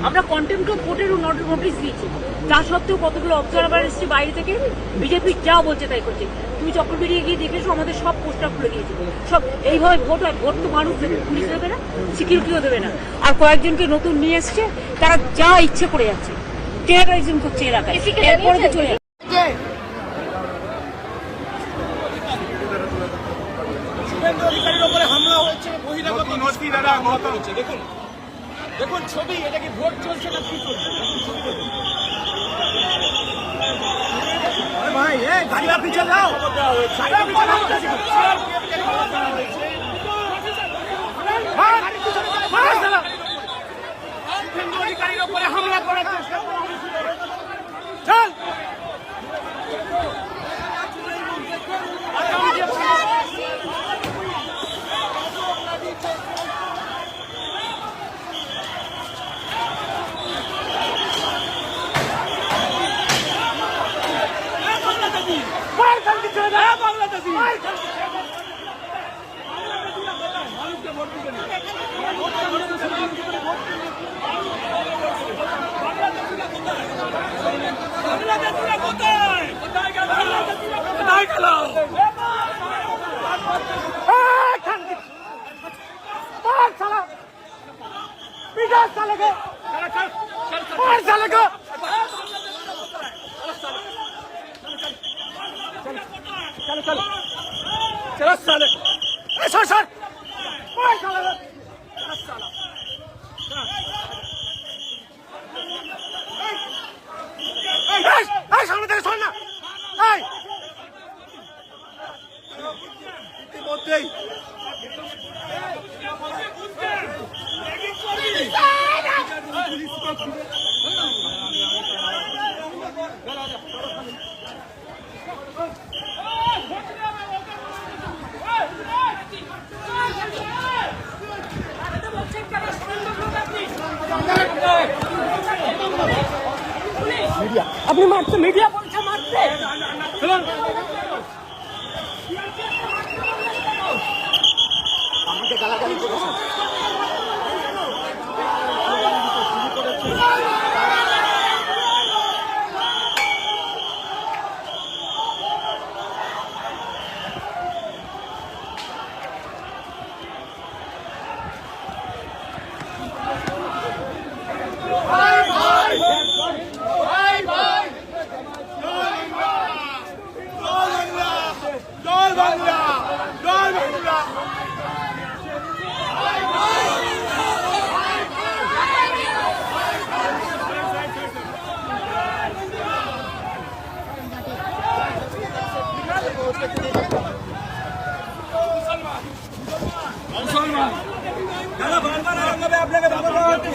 আমরা contempt of কোর্টের notice দিয়েছি, তা সত্ত্বেও কতগুলো অবজারভার এসছে বাইরে থেকে, বিজেপি যা বলছে তাই করছে। তুমি চক্র বেরিয়ে গিয়ে দেখেছো আমাদের সব পোস্টার খুলে দিয়েছে। সব এইভাবে ভোট হয়, ভোট তো মানুষ দেবে, পুলিশ দেবে না, সিকিউরিটিও দেবে না। আর কয়েকজনকে নতুন নিয়ে এসছে, তারা যা ইচ্ছে করে যাচ্ছে, টেরারিজম করছে এলাকায়, এরপরে তো চলে যাচ্ছে। দেখুন ছবি, এটা কি ভোট চলছে না কি চলছে? ভাই গাড়িটা পিছনে দাও, অধিকারীর উপরে হামলা করার চেষ্টা করা হয়েছিল। চল সামনে থেকে শোন না, ইতিমধ্যেই আপনি মারতে, মিডিয়া বলছে মারতে, আমাকে গালাগালি করেছে। মুসলমান দাদা বারবার আরঙ্গাবে আপনাকে বাবা বাবাতে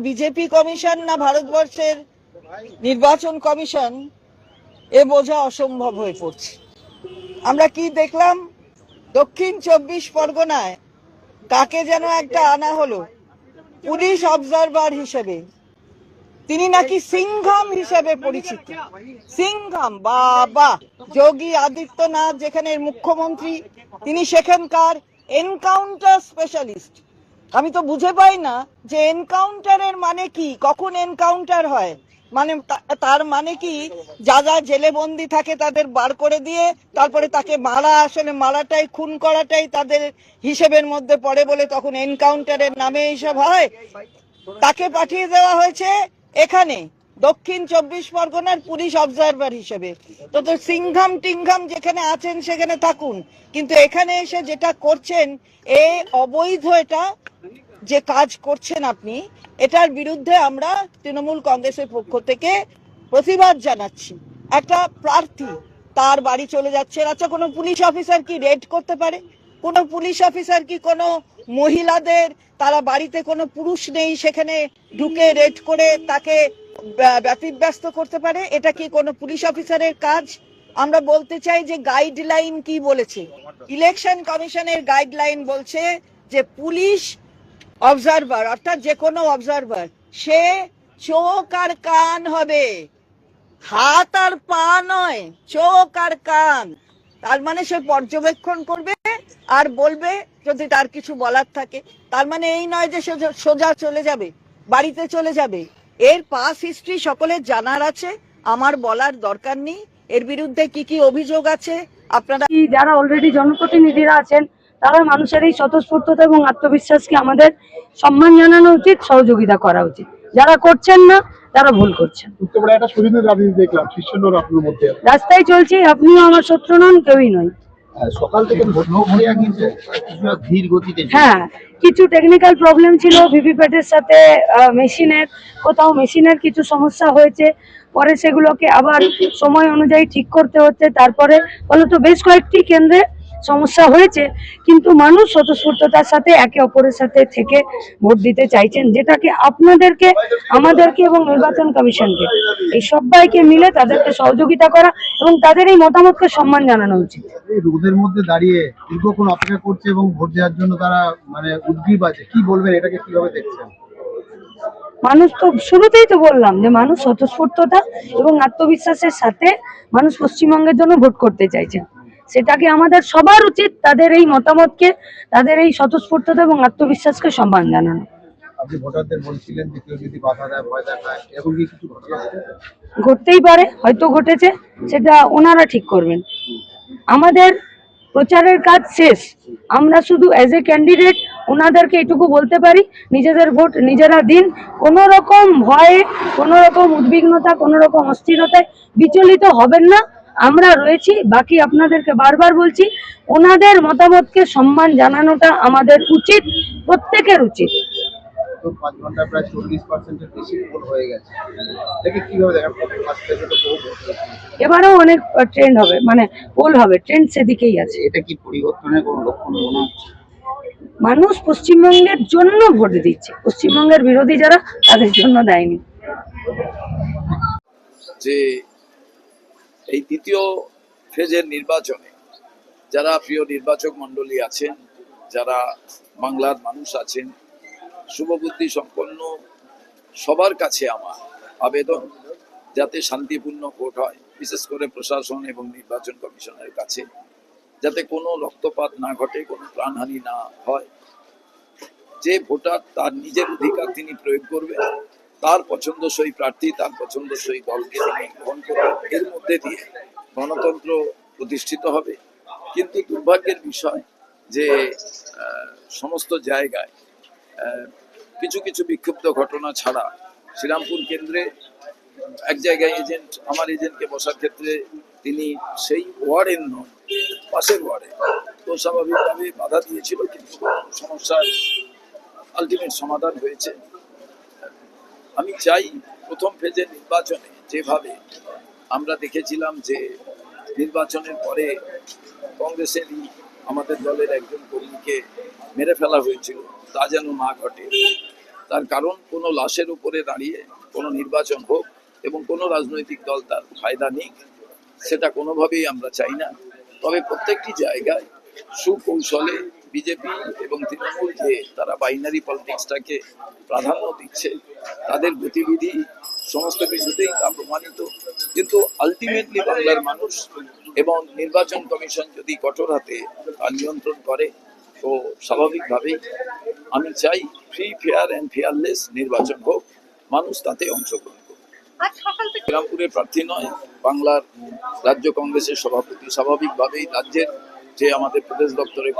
বিজেপি কমিশন না ভারতবর্ষের নির্বাচন কমিশন, এ বোঝা অসম্ভব হয়ে পড়ছে। আমরা কি দেখলাম, দক্ষিণ 24 পরগনায় কাকে যেন একটা আনা হলো পুলিশ অবজারভার হিসেবে। তিনি নাকি সিংঘম হিসেবে পরিচিত। সিংঘম, বাবা! যোগী আদিত্যনাথ যেখানের মুখ্যমন্ত্রী, তিনি সেখানকার এনকাউন্টার স্পেশালিস্ট। আমি তো বুঝে পাই না যে এনকাউন্টারের মানে কি, কখন এনকাউন্টার হয়। মানে তার মানে কি যা যা জেলে বন্দি থাকে তাদের বার করে দিয়ে তারপরে তাকে মারা, আসলে মারাটাই, খুন করাটাই তাদের হিসেবের মধ্যে পড়ে বলে তখন এনকাউন্টারের নামে এইসব হয়। তাকে পাঠিয়ে দেওয়া হয়েছে এখানে দক্ষিণ 24 পরগনার পুলিশ অবজারভার হিসেবে। তো তো সিংঘাম টিংঘাম যেখানে আছেন সেখানে থাকুন, কিন্তু এখানে এসে যেটা করছেন এ অবৈধ। এটা যে কাজ করছেন আপনি, এটার বিরুদ্ধে আমরা তৃণমূল কংগ্রেসের পক্ষ থেকে প্রতিবাদ জানাচ্ছি। একটা প্রার্থী তার বাড়ি চলে যাচ্ছে, আচ্ছা কোনো পুলিশ অফিসার কি রেড করতে পারে? কোনো পুলিশ অফিসার কি কোনো মহিলাদের, তারা বাড়িতে কোনো পুরুষ নেই সেখানে ঢুকে রেড করে তাকে ব্যতিব্যস্ত করতে পারে? এটা কি কোনো পুলিশ অফিসারের কাজ? আমরা বলতে চাই যে গাইডলাইন কি বলেছে, ইলেকশন কমিশনের গাইডলাইন বলছে যে পুলিশ অবজারভার অর্থাৎ যে কোনো অবজারভার সে চোখ আর কান হবে, হাত আর পা নয়, চোখ আর কান। তার মানে সে পর্যবেক্ষণ করবে আর বলবে যদি তার কিছু বলার থাকে। তার মানে এই নয় যে সে সোজা চলে যাবে, বাড়িতে চলে যাবে। এর পাস হিস্ট্রি সকলের জানার আছে, আমার বলার দরকার নেই। এর বিরুদ্ধে কি কি অভিযোগ আছে আপনারা, যারা অলরেডি জনপ্রতিনিধিরা আছেন তারা মানুষের এই স্বতঃস্ফূর্ততা এবং আত্মবিশ্বাসকে আমাদের সম্মান জানানো উচিত, সহযোগিতা করা উচিত। যারা করছেন না তারা ভুল করছেন। একটা সুযোগের রাজনীতি দেখলাম শিষ্যনর আপনার মধ্যে রাস্তায় চলছি, আপনিও আমার শত্রু নন, কেউই নয়। সকাল থেকে ধীর গতিতে হ্যাঁ, কিছু টেকনিক্যাল প্রবলেম ছিল ভিভিপ্যাটের সাথে মেশিনের, কোথাও মেশিনের কিছু সমস্যা হয়েছে, পরে সেগুলোকে আবার সময় অনুযায়ী ঠিক করতে হচ্ছে। তারপরে ফলত বেশ কয়েকটি কেন্দ্রে সমস্যা হয়েছে, কিন্তু মানুষ স্বতঃস্ফূর্ততার সাথে একে অপরের সাথে থেকে ভোট দিতে চাইছেন, যেটাকে আপনাদেরকে, আমাদেরকে এবং নির্বাচন কমিশনকে, এই সবাইকে মিলে তাদেরকে সহযোগিতা করা এবং তাদের এই মতামতকে সম্মান জানানো উচিত। রোদের মধ্যে দাঁড়িয়ে দীর্ঘক্ষণ অপেক্ষা করছে এবং ভোট দেওয়ার জন্য তারা মানে উদ্গ্রীব আছে, কি বলবেন, এটাকে কিভাবে দেখছেন? মানুষ তো শুরুতেই তো বললাম যে মানুষ স্বতঃস্ফূর্ততা এবং আত্মবিশ্বাসের সাথে মানুষ পশ্চিমবঙ্গের জন্য ভোট করতে চাইছেন। সেটাকে আমাদের সবার উচিত তাদের এই মতামতকে, তাদের এই স্বতঃস্ফূর্ততা এবং আত্মবিশ্বাসকে সম্মান জানানো। আপনি ভোটারদের বলছিলেন যে কেউ যদি বাধা দেয়, ভয় দেখায়, এরকম কি কিছু ঘটনা ঘটতেই পারে, হয়তো ঘটেছে, সেটা ওনারা ঠিক করবেন। আমাদের প্রচারের কাজ শেষ, আমরা শুধু অ্যাজ এ ক্যান্ডিডেট ওনাদেরকে এটুকু বলতে পারি নিজেদের ভোট নিজেরা দিন, কোনো রকম ভয়ে, কোনো রকম উদ্বিগ্নতা, কোনো রকম অস্থিরতায় বিচলিত হবেন না। আমরা রয়েছি। বাকি আপনাদেরকে বারবার বলছি, ওনাদের মতামতকে সম্মান জানানোটা আমাদের উচিত, প্রত্যেকের উচিত। 5 ঘন্টায় প্রায় 40% বেশি ভোট হয়ে গেছে, এটাকে কিভাবে দেখেন? এবারেও অনেক ট্রেন্ড হবে, মানে পোল হবে, ট্রেন্ড সেদিকেই আছে। এটা কি পরিবর্তনের কোনো লক্ষণ মনে হচ্ছে? মানুষ পশ্চিমবঙ্গের জন্য ভোট দিচ্ছে, পশ্চিমবঙ্গের বিরোধী যারা তাদের জন্য দেয়নি। যে এই দ্বিতীয় ফেজের নির্বাচনে যারা প্রিয় নির্বাচক মণ্ডলী আছেন, যারা বাংলার মানুষ আছেন, শুভবুদ্ধি সম্পন্ন সবার কাছে আমার আবেদন যাতে শান্তিপূর্ণ ভোট হয়, বিশেষ করে প্রশাসন এবং নির্বাচন কমিশনের কাছে যাতে কোনো রক্তপাত না ঘটে, কোনো প্রাণহানি না হয়। যে ভোটার তার নিজের অধিকার তিনি প্রয়োগ করবেন, তার পছন্দসই প্রার্থী, তার পছন্দসই দলকে তিনি গ্রহণ করবেন, এর মধ্যে দিয়ে গণতন্ত্র প্রতিষ্ঠিত হবে। কিন্তু দুর্ভাগ্যের বিষয় যে সমস্ত জায়গায় কিছু কিছু বিক্ষুব্ধ ঘটনা ছাড়া শ্রীরামপুর কেন্দ্রে এক জায়গায় এজেন্ট, আমার এজেন্টকে বসার ক্ষেত্রে তিনি সেই ওয়ার্ডের নন, পাশের ওয়ার্ডে, তো স্বাভাবিকভাবে বাধা দিয়েছিল, কিন্তু সমস্যার আলটিমেট সমাধান হয়েছে। আমি চাই প্রথম ফেজের নির্বাচনে যেভাবে আমরা দেখেছিলাম যে নির্বাচনের পরে কংগ্রেসেরই আমাদের দলের একজন কর্মীকে মেরে ফেলা হয়েছিল, তা যেন না ঘটে। তার কারণ কোনো লাশের উপরে দাঁড়িয়ে কোনো নির্বাচন হোক এবং কোনো রাজনৈতিক দল তার ফায়দা নিক, সেটা কোনোভাবেই আমরা চাই না। তবে প্রত্যেকটি জায়গায় সুকৌশলে বিজেপি এবং তৃণমূল যে তারা বাইনারি পলিটিক্সটাকে প্রাধান্য দিচ্ছে, তাদের গতিবিধি সমস্ত কিছুতেই তা প্রমাণিত। কিন্তু আলটিমেটলি বাংলার মানুষ এবং নির্বাচন কমিশন যদি কঠোর হাতে তা নিয়ন্ত্রণ করে, তো স্বাভাবিকভাবেই আমি চাই ফ্রি, ফেয়ার অ্যান্ড ফেয়ারলেস নির্বাচন হোক, মানুষ তাতে অংশগ্রহণ করুক। আজ সকাল থেকে শ্রীরামপুরের প্রার্থী নয়, বাংলার রাজ্য কংগ্রেসের সভাপতি। স্বাভাবিকভাবেই রাজ্যের যে আমাদের প্রদেশ দপ্তরের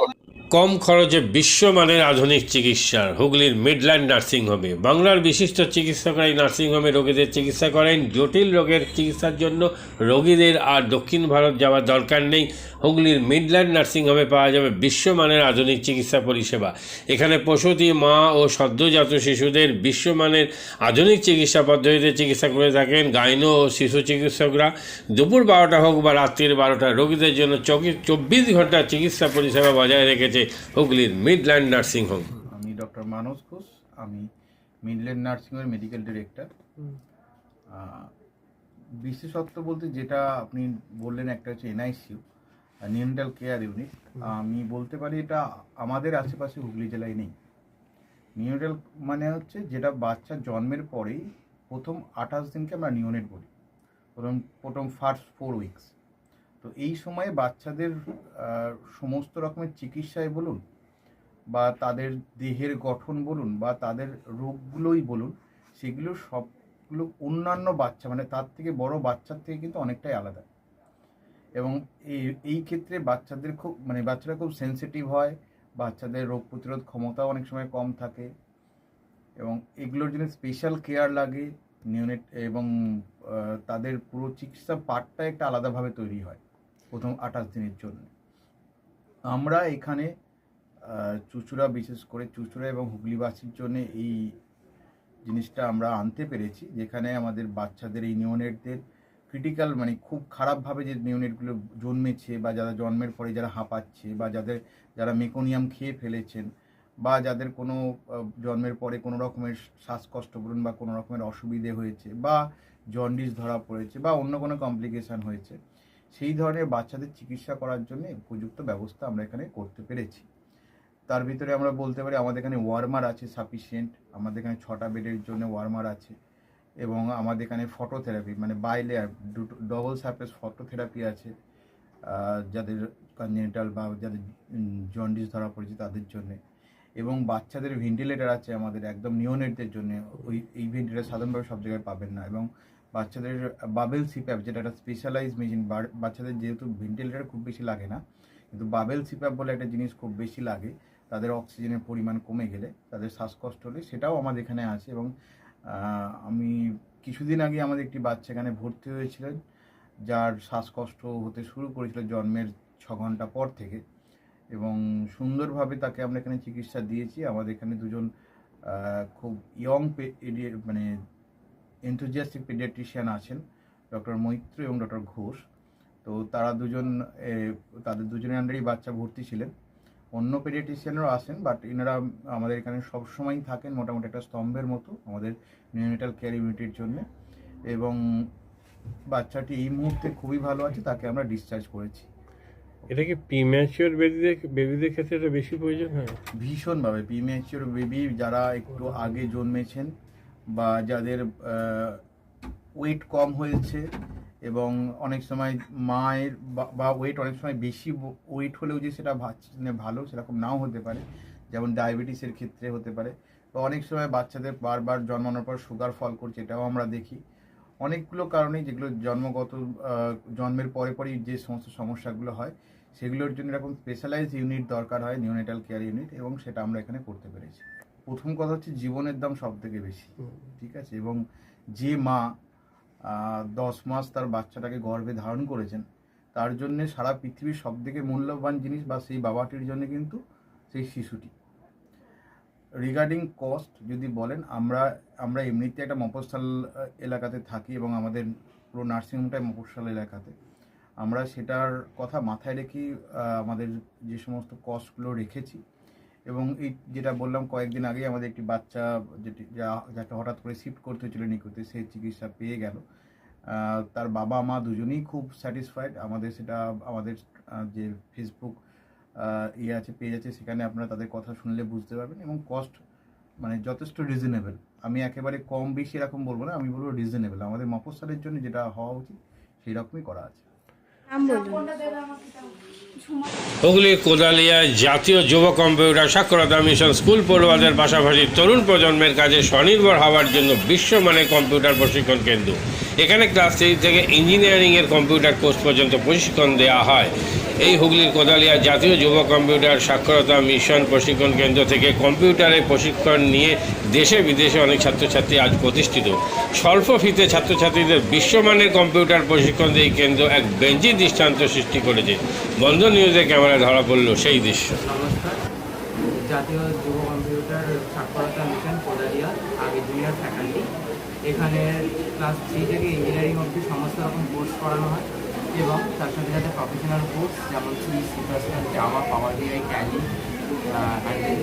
কম খরচে বিশ্বমানের আধুনিক চিকিৎসার হুগলির মিডল্যান্ড নার্সিংহোমে বাংলার বিশিষ্ট চিকিৎসকরা এই নার্সিংহোমে রোগীদের চিকিৎসা করেন। জটিল রোগের চিকিৎসার জন্য রোগীদের আর দক্ষিণ ভারত যাওয়ার দরকার নেই। হুগলির মিডল্যান্ড নার্সিংহোমে পাওয়া যাবে বিশ্বমানের আধুনিক চিকিৎসা পরিষেবা। এখানে প্রসূতি, মা ও সদ্যজাত শিশুদের বিশ্বমানের আধুনিক চিকিৎসা পদ্ধতিতে চিকিৎসা করে থাকেন গাইনো ও শিশু চিকিৎসকরা। দুপুর 12টা হোক বা রাত্রির 12টা, রোগীদের জন্য 24 ঘন্টা চিকিৎসা পরিষেবা বজায় রেখেছে হুগলির মিডল্যান্ড নার্সিংহোম। আমি ডক্টর মানস ঘোষ, আমি মিডল্যান্ড নার্সিংহোমের মেডিকেল ডিরেক্টর। বিশেষত্ব বলতে যেটা আপনি বললেন, একটা হচ্ছে এনআইসিইউ, নিউনেটাল কেয়ার ইউনিট। আমি বলতে পারি এটা আমাদের আশেপাশে হুগলি জেলায় নেই। নিউনেটাল মানে হচ্ছে যেটা বাচ্চা জন্মের পরেই প্রথম 28 দিনকে আমরা নিউনেট বলি, প্রথম ফার্স্ট 4 উইকস। তো এই সময়ে বাচ্চাদের সমস্ত রকমের চিকিৎসায় বলুন বা তাদের দেহের গঠন বলুন বা তাদের রোগগুলোই বলুন, সেগুলো সবগুলো অন্যান্য বাচ্চা মানে তার থেকে বড় বাচ্চার থেকে কিন্তু অনেকটাই আলাদা। এবং এই ক্ষেত্রে বাচ্চাদের বাচ্চারা খুব সেন্সিটিভ হয়, বাচ্চাদের রোগ প্রতিরোধ ক্ষমতাও অনেক সময় কম থাকে এবং এগুলোর জন্য স্পেশাল কেয়ার লাগে নিউনেট, এবং তাদের পুরো চিকিৎসা পার্টটা একটা আলাদাভাবে তৈরি হয় প্রথম 28 দিনের জন্য। আমরা এখানে চুঁচুড়া, বিশেষ করে চুঁচুড়া এবং হুগলিবাসীর জন্য এই জিনিসটা আমরা আনতে পেরেছি, যেখানে আমাদের বাচ্চাদের এই নিউনেটদের ক্রিটিক্যাল খুব খারাপভাবে যে নিউনেটগুলো জন্মেছে বা যারা জন্মের পরে যারা হাঁপাচ্ছে বা যারা মেকোনিয়াম খেয়ে ফেলেছেন বা যাদের কোনো জন্মের পরে কোনো রকমের শ্বাসকষ্ট বলুন বা কোনো রকমের অসুবিধে হয়েছে বা জন্ডিস ধরা পড়েছে বা অন্য কোনো কমপ্লিকেশান হয়েছে, সেই ধরনের বাচ্চাদের চিকিৎসা করার জন্য উপযুক্ত ব্যবস্থা আমরা এখানে করতে পেরেছি। তার ভিতরে আমরা বলতে পারি আমাদের এখানে ওয়ার্মার আছে সাফিসিয়েন্ট, আমাদের এখানে 6টা বেডের জন্য ওয়ার্মার আছে, এবং আমাদের এখানে phototherapy bilayer double surface phototherapy আছে যাদের কনজেনিটাল বা যাদের জন্ডিস ধরা পড়েছে তাদের জন্য, এবং বাচ্চাদের ভেন্টিলেটার আছে আমাদের একদম নিওনেটদের জন্য। এই ভেন্টিলেটার সাধারণভাবে সব জায়গায় পাবেন না, এবং বাচ্চাদের বাবেল সিপ্যাপ যেটা একটা স্পেশালাইজ মেশিন, বাচ্চাদের যেহেতু ভেন্টিলেটার খুব বেশি লাগে না, কিন্তু বাবেল সিপ্যাপ বলে একটা জিনিস খুব বেশি লাগে, তাদের অক্সিজেনের পরিমাণ কমে গেলে, তাদের শ্বাসকষ্ট হলে, সেটাও আমাদের এখানে আছে। এবং আমি কিছুদিন আগে আমাদের একটি বাচ্চা এখানে ভর্তি হয়েছিলেন যার শ্বাসকষ্ট হতে শুরু করেছিল জন্মের 6 ঘন্টা পর থেকে, এবং সুন্দরভাবে তাকে আমরা এখানে চিকিৎসা দিয়েছি। আমাদের এখানে দুজন খুব ইয়ং এনথুজিয়াস্টিক পেডিয়াট্রিশিয়ান আছেন, ডক্টর মৈত্র এবং ডক্টর ঘোষ। তো তারা তাদের দুজনের আন্ডারেই বাচ্চা ভর্তি ছিলেন। অন্য পেডিয়াট্রিশিয়ানরাও আসেন, বাট এনারা আমাদের এখানে সবসময়ই থাকেন মোটামুটি একটা স্তম্ভের মতো আমাদের নিউনেটাল কেয়ার ইউনিটের জন্য। এবং বাচ্চাটি এই মুহূর্তে খুবই ভালো আছে, তাকে আমরা ডিসচার্জ করেছি। এটা কি প্রিম্যাচিওর বেবিদের ক্ষেত্রে এটা বেশি প্রয়োজন হয়? ভীষণভাবে প্রিম্যাচিওর বেবি যারা একটু আগে জন্মেছেন বা যাদের ওয়েট কম হয়েছে, এবং অনেক সময় মায়ের বা ওয়েট অনেক সময় বেশি ওয়েট হলেও যে সেটা ভালো সেরকম নাও হতে পারে, যেমন ডায়াবেটিসের ক্ষেত্রে হতে পারে। তো অনেক সময় বাচ্চাদের বারবার জন্মানোর পর সুগার ফল করছে, এটাও আমরা দেখি। অনেকগুলো কারণেই যেগুলো জন্মের পরেই যে সমস্ত সমস্যাগুলো হয়, সেগুলোর জন্য এরকম স্পেশালাইজড ইউনিট দরকার হয়, নিউনেটাল কেয়ার ইউনিট, এবং সেটা আমরা এখানে করতে পেরেছি। প্রথম কথা হচ্ছে জীবনের দাম সব থেকে বেশি, ঠিক আছে, এবং যে মা 10 মাস তার বাচ্চাটাকে গর্ভে ধারণ করেছেন, তার জন্য সারা পৃথিবীর সব থেকে মূল্যবান জিনিস বা সেই বাবাটির জন্য কিন্তু সেই শিশুটি। রিগার্ডিং কস্ট যদি বলেন, আমরা এমনিতে একটা মফস্বল এলাকাতে থাকি এবং আমাদের পুরো নার্সিংহোমটাই মফস্বল এলাকাতে। আমরা সেটার কথা মাথায় রেখেই আমাদের যে সমস্ত কস্টগুলো রেখেছি। এবং এই যেটা বললাম কয়েকদিন আগেই আমাদের একটি বাচ্চা যাকে হঠাৎ করে শিফট করতে হয়েছিল নিকুতে, সেই চিকিৎসা পেয়ে গেল। তার বাবা মা দুজনেই খুব স্যাটিসফাইড। আমাদের যে ফেসবুক পেজ আছে, সেখানে আপনারা তাদের কথা শুনলে বুঝতে পারবেন। এবং কস্ট যথেষ্ট রিজনেবল। আমি একেবারে কম বেশি এরকম বলবো না, আমি বলবো রিজনেবল। আমাদের মফস্বলের জন্য যেটা হওয়া উচিত সেই রকমই করা আছে। নাম বলুন। হুগলির কোদালিয়া জাতীয় যুব কম্পিউটার সাক্ষরতা মিশন স্কুল পড়ুয়াদের পাশাপাশি তরুণ প্রজন্মের কাজে স্বনির্ভর হওয়ার জন্য বিশ্বমানের কম্পিউটার প্রশিক্ষণ কেন্দ্র। এখানে ক্লাস 3 থেকে ইঞ্জিনিয়ারিংয়ের কম্পিউটার কোর্স পর্যন্ত প্রশিক্ষণ দেওয়া হয়। এই হুগলির কোদালিয়া জাতীয় যুব কম্পিউটার সাক্ষরতা মিশন প্রশিক্ষণ কেন্দ্র থেকে কম্পিউটারে প্রশিক্ষণ নিয়ে দেশে বিদেশে অনেক ছাত্রছাত্রী আজ প্রতিষ্ঠিত। স্বল্প ফিতে ছাত্রছাত্রীদের বিশ্বমানের কম্পিউটার প্রশিক্ষণ দিয়ে এই কেন্দ্র এক বেঞ্চি দৃষ্টান্ত সৃষ্টি করেছে। বন্ধন নিউজে ক্যামেরায় ধরা পড়ল সেই দৃশ্য। নমস্কার, জাতীয় যুব কম্পিউটার সাক্ষরতা মিশন কোদালিয়া, আগে জুনিয়র ফ্যাকাল্টি। এখানে ক্লাস 3 থেকে ইঞ্জিনিয়ারিং অবধি সমস্ত রকম কোর্স করানো হয় এবং তার সাথে সাথে প্রফেশনাল কোর্স যেমন C plus plus, Java, power BI, Tally,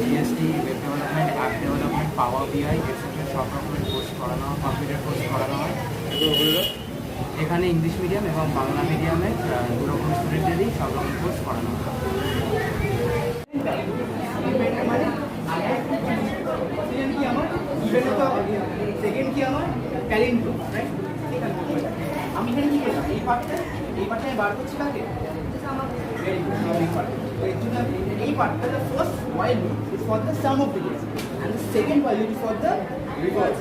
GST, web development, app development, power BI extra সব রকমের কোর্স করানো হয়, কম্পিউটার কোর্স করানো হয়। এখানে ইংলিশ মিডিয়াম এবং বাংলা মিডিয়ামে দু রকম স্টুডেন্টদেরই সব রকম কোর্স করানো হয়। সেকেন্ড কি আমার ট্যালেন্ট, রাইট? আমি এখানে কি করলাম, এই পার্টটা আমি বার করছি কাকে, এই পার্টটা first while loop is for the sum of digits and the second while loop is for the reverse.